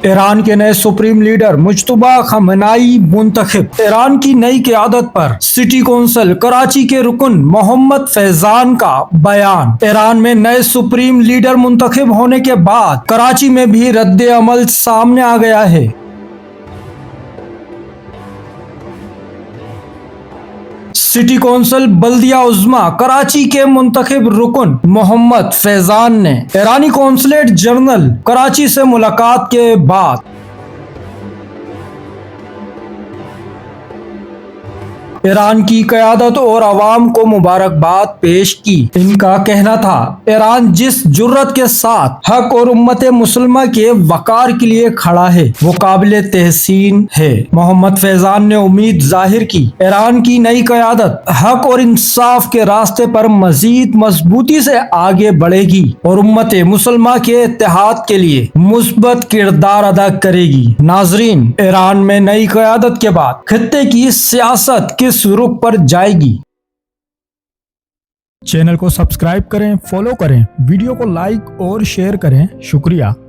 Iran के नए supreme leader Mojtaba खamenei मुंतखब। ईरान की नई क़यादत पर सिटी कौंसिल कराची के रुकन मोहम्मद फैजान का बयान। ईरान में नए सुप्रीम लीडर मुंतखब होने के बाद कराची में भी रद्द अमल सामने आ गया है। सिटी कौंसिल बल्दिया उज़्मा कराची के मुंतखब रुकन मोहम्मद फैजान ने ईरानी कौंसलेट जनरल कराची से मुलाकात के बाद ईरान की क़यादत और अवाम को मुबारकबाद पेश की। इनका कहना था, ईरान जिस जुर्रत के साथ हक और उम्मत मुसलमा के वकार के लिए खड़ा है वो काबिल तहसीन है। मोहम्मद फैजान ने उम्मीद जाहिर की, ईरान की नई क़यादत हक और इंसाफ के रास्ते पर मजीद मजबूती से आगे बढ़ेगी और उम्मत मुसलमा के इत्तेहाद के लिए मुस्बत किरदार अदा करेगी। नाजरीन, ईरान में नई क़यादत के बाद खित्ते की सियासत किस रुख पर जाएगी? चैनल को सब्सक्राइब करें, फॉलो करें, वीडियो को लाइक और शेयर करें। शुक्रिया।